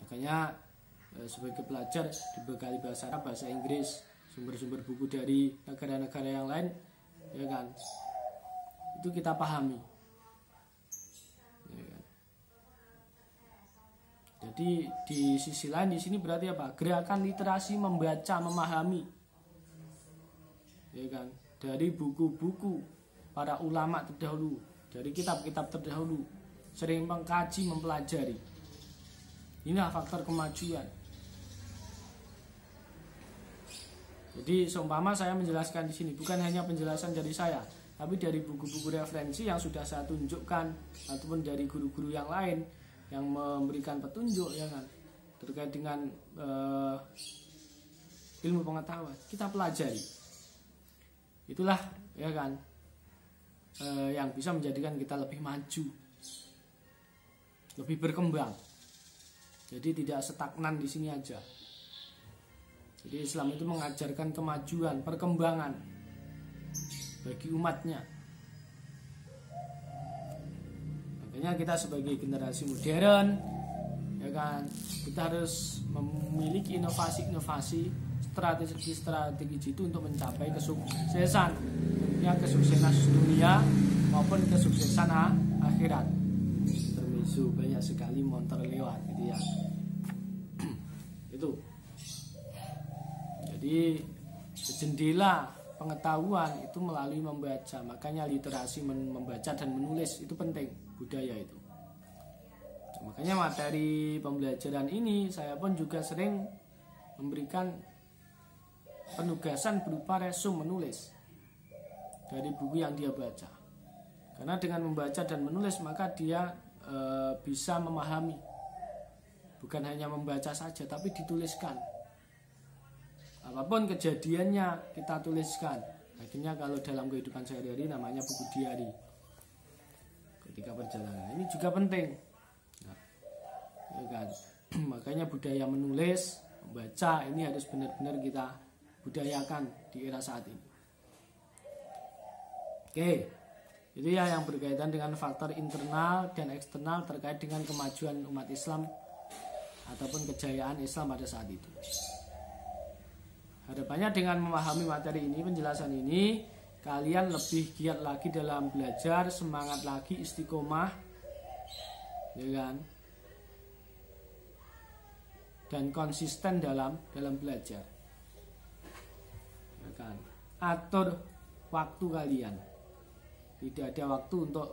Makanya sebagai pelajar dibekali bahasa Arab, bahasa Inggris, sumber-sumber buku dari negara-negara yang lain, ya kan, itu kita pahami, ya kan? Jadi di sisi lain di sini berarti apa? Gerakan literasi membaca, memahami, ya kan, dari buku-buku para ulama terdahulu, dari kitab-kitab terdahulu, sering mengkaji, mempelajari. Inilah faktor kemajuan. Jadi seumpama saya menjelaskan di sini bukan hanya penjelasan dari saya, tapi dari buku-buku referensi yang sudah saya tunjukkan ataupun dari guru-guru yang lain yang memberikan petunjuk, ya kan, terkait dengan ilmu pengetahuan, kita pelajari. Itulah, ya kan, yang bisa menjadikan kita lebih maju, lebih berkembang. Jadi tidak stagnan di sini aja. Jadi Islam itu mengajarkan kemajuan, perkembangan bagi umatnya. Makanya kita sebagai generasi modern, ya kan, kita harus memiliki inovasi-inovasi, strategi-strategi itu untuk mencapai kesuksesan, ya, kesuksesan dunia maupun kesuksesan akhirat. Termisu, banyak sekali motor lewat, gitu ya. Itu. Jadi jendela pengetahuan itu melalui membaca. Makanya literasi membaca dan menulis itu penting, budaya itu. Makanya materi pembelajaran ini saya pun juga sering memberikan penugasan berupa resume menulis dari buku yang dia baca. Karena dengan membaca dan menulis maka dia bisa memahami. Bukan hanya membaca saja tapi dituliskan. Apapun kejadiannya kita tuliskan. Akhirnya kalau dalam kehidupan sehari-hari namanya buku diari. Ketika perjalanan ini juga penting. Nah, ya kan? Makanya budaya menulis, membaca ini harus benar-benar kita budayakan di era saat ini. Oke, itu ya yang berkaitan dengan faktor internal dan eksternal terkait dengan kemajuan umat Islam ataupun kejayaan Islam pada saat itu. Harapannya dengan memahami materi ini, penjelasan ini, kalian lebih giat lagi dalam belajar, semangat lagi, istiqomah, ya kan, dan konsisten dalam belajar, ya kan. Atur waktu kalian, tidak ada waktu untuk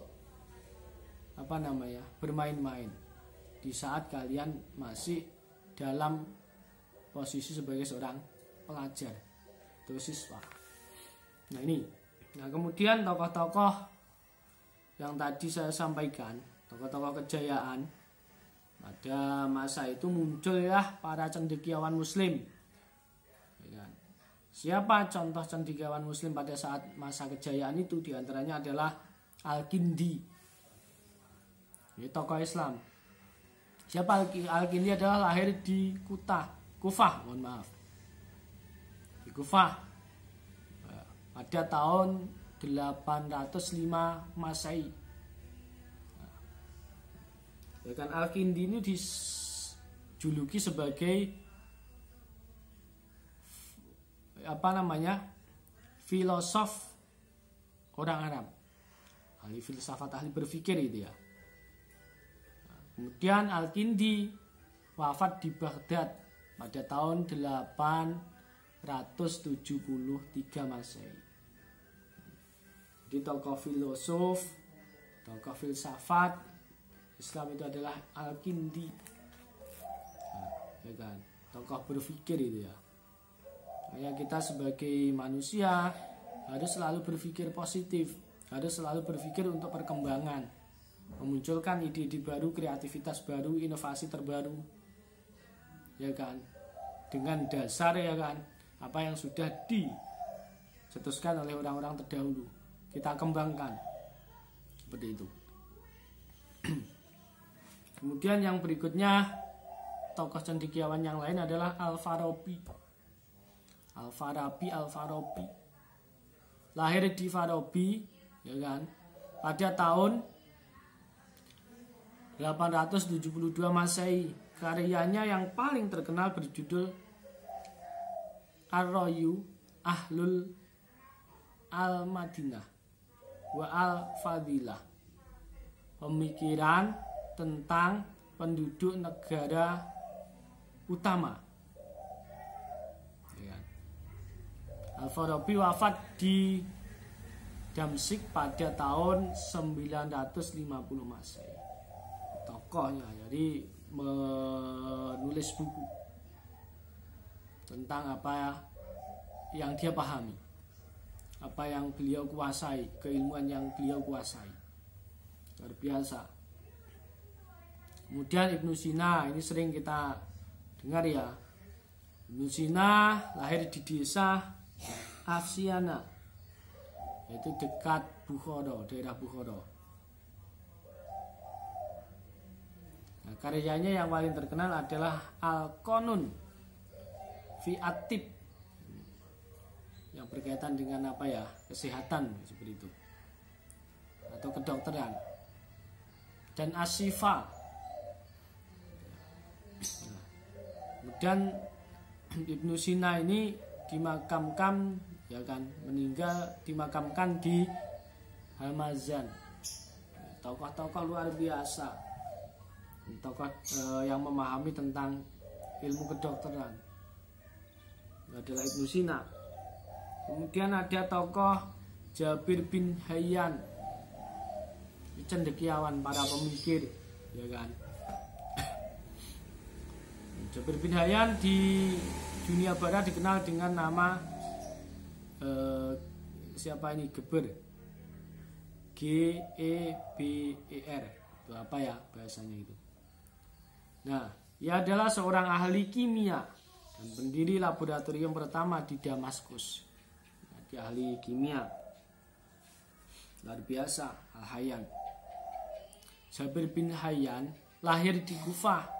bermain-main di saat kalian masih dalam posisi sebagai seorang pelajar atau siswa. Nah ini, kemudian tokoh-tokoh yang tadi saya sampaikan, tokoh-tokoh kejayaan pada masa itu muncul ya para cendekiawan Muslim. Ya kan? Siapa contoh cendekiawan Muslim pada saat masa kejayaan itu? Diantaranya adalah Al-Kindi, ini tokoh Islam. Siapa Al-Kindi? Adalah lahir di Kufah, Kufah pada tahun 805 Masehi. Ya kan, Al-Kindi ini dijuluki sebagai filosof orang Arab, ahli filsafat, ahli berpikir itu ya. Kemudian Al-Kindi wafat di Baghdad pada tahun 873 Masehi. Jadi tokoh filosof, tokoh filsafat Islam itu adalah Al-Kindi. Ya kan, tokoh berpikir itu ya. Makanya kita sebagai manusia harus selalu berpikir positif, harus selalu berpikir untuk perkembangan, memunculkan ide-ide baru, kreativitas baru, inovasi terbaru, ya kan, dengan dasar, ya kan, apa yang sudah dicetuskan oleh orang-orang terdahulu kita kembangkan seperti itu. Kemudian yang berikutnya, tokoh cendekiawan yang lain adalah Al-Farabi. Lahir di Farabi, ya kan, pada tahun 872 Masehi. Karyanya yang paling terkenal berjudul Ar-Rayu Ahlul Al-Madinah wa Al-Fadilah. Pemikiran tentang penduduk negara utama. Al-Farabi wafat di Damsyik pada tahun 950 Masehi. Tokohnya jadi menulis buku tentang apa yang dia pahami, apa yang beliau kuasai, keilmuan yang beliau kuasai. Luar biasa. Kemudian Ibnu Sina, ini sering kita dengar ya. Ibnu Sina lahir di desa Afsiana, yaitu dekat Bukhara, daerah Bukhara. Nah, karyanya yang paling terkenal adalah Al-Qanun fi At-Tib, yang berkaitan dengan apa ya, kesehatan seperti itu, atau kedokteran, dan As-Sifa. Nah, kemudian Ibnu Sina ini dimakamkan, ya kan, meninggal dimakamkan di Hamazan. Tokoh-tokoh luar biasa, tokoh yang memahami tentang ilmu kedokteran adalah Ibnu Sina. Kemudian ada tokoh Jabir bin Hayyan, cendekiawan, para pemikir, ya kan. Jabir bin Hayyan di dunia barat dikenal dengan nama siapa ini? Geber, Geber, itu apa ya bahasanya itu. Nah, ia adalah seorang ahli kimia dan pendiri laboratorium pertama di Damaskus. Nah, dia ahli kimia luar biasa. Al-Hayyan, Jabir bin Hayyan lahir di Kufah,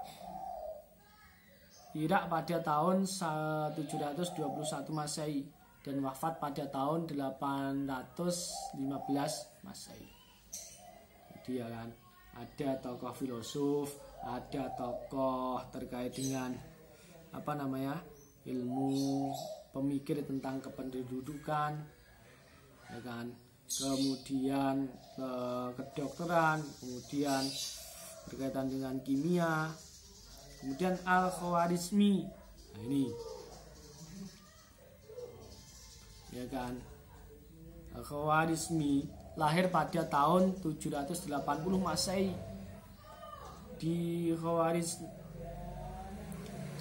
Irak pada tahun 721 Masehi dan wafat pada tahun 815 Masehi. Jadi ya kan, ada tokoh filosof, ada tokoh terkait dengan apa namanya, ilmu pemikir tentang kependudukan, ya kan, kemudian kedokteran, kemudian berkaitan dengan kimia. Kemudian Al-Khawarizmi, nah ini, ya kan, Al-Khawarizmi lahir pada tahun 780 Masehi di Khawarizm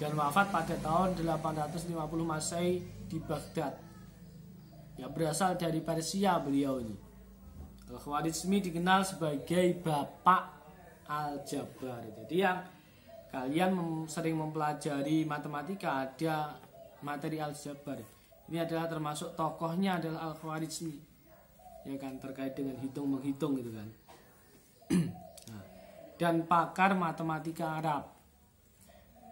dan wafat pada tahun 850 Masehi di Baghdad. Ya, berasal dari Persia beliau ini. Al-Khawarizmi dikenal sebagai Bapak Aljabar. Jadi yang kalian sering mempelajari matematika, ada materi aljabar. Ini adalah termasuk tokohnya adalah Al-Khawarizmi, ya kan, terkait dengan hitung-menghitung gitu kan. Nah, dan pakar matematika Arab.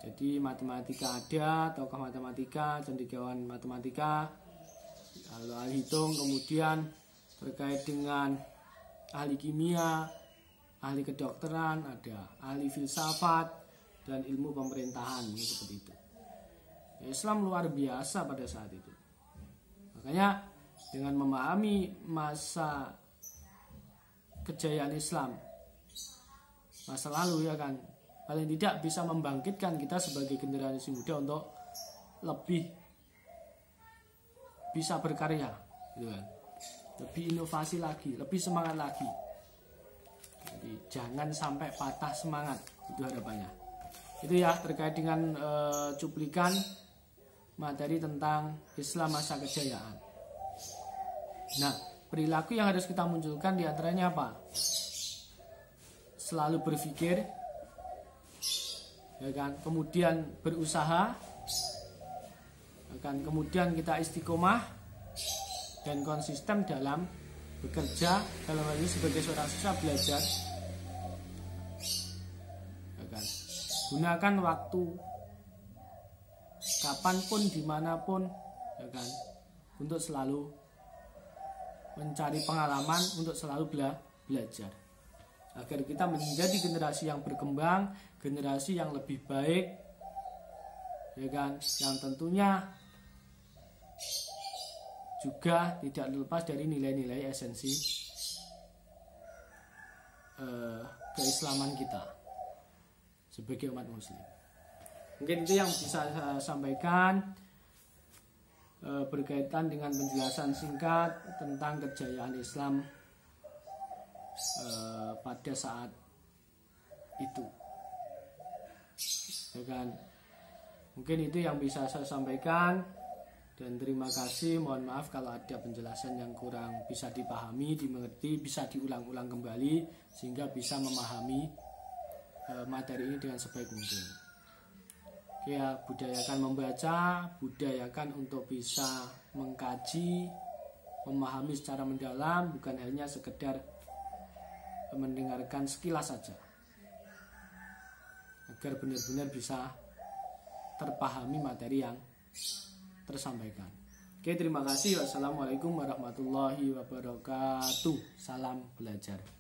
Jadi matematika ada, tokoh matematika, cendekiawan matematika, lalu ahli hitung, kemudian terkait dengan ahli kimia, ahli kedokteran, ada ahli filsafat dan ilmu pemerintahan, seperti itu. Islam luar biasa pada saat itu. Makanya dengan memahami masa kejayaan Islam, masa lalu, ya kan, paling tidak bisa membangkitkan kita sebagai generasi muda untuk lebih bisa berkarya, gitu kan, lebih inovasi lagi, lebih semangat lagi. Jadi jangan sampai patah semangat, itu harapannya. Itu ya terkait dengan cuplikan materi tentang Islam masa kejayaan. Nah, perilaku yang harus kita munculkan diantaranya apa? Selalu berpikir, ya kan, kemudian berusaha, ya kan, kemudian kita istiqomah dan konsisten dalam bekerja, dalam hal ini sebagai seorang siswa belajar. Gunakan waktu kapanpun, dimanapun, ya kan, untuk selalu mencari pengalaman, untuk selalu belajar. agar kita menjadi generasi yang berkembang, generasi yang lebih baik, ya kan, yang tentunya juga tidak lepas dari nilai-nilai esensi keislaman kita sebagai umat muslim. Mungkin itu yang bisa saya sampaikan berkaitan dengan penjelasan singkat tentang kejayaan Islam pada saat itu, ya kan. Mungkin itu yang bisa saya sampaikan, dan terima kasih. Mohon maaf kalau ada penjelasan yang kurang bisa dipahami, dimengerti, bisa diulang-ulang kembali sehingga bisa memahami materi ini dengan sebaik mungkin. Ya, budayakan membaca, budayakan untuk bisa mengkaji, memahami secara mendalam, bukan hanya sekedar mendengarkan sekilas saja, agar benar-benar bisa terpahami materi yang tersampaikan. Oke, terima kasih. Wassalamualaikum warahmatullahi wabarakatuh. Salam belajar.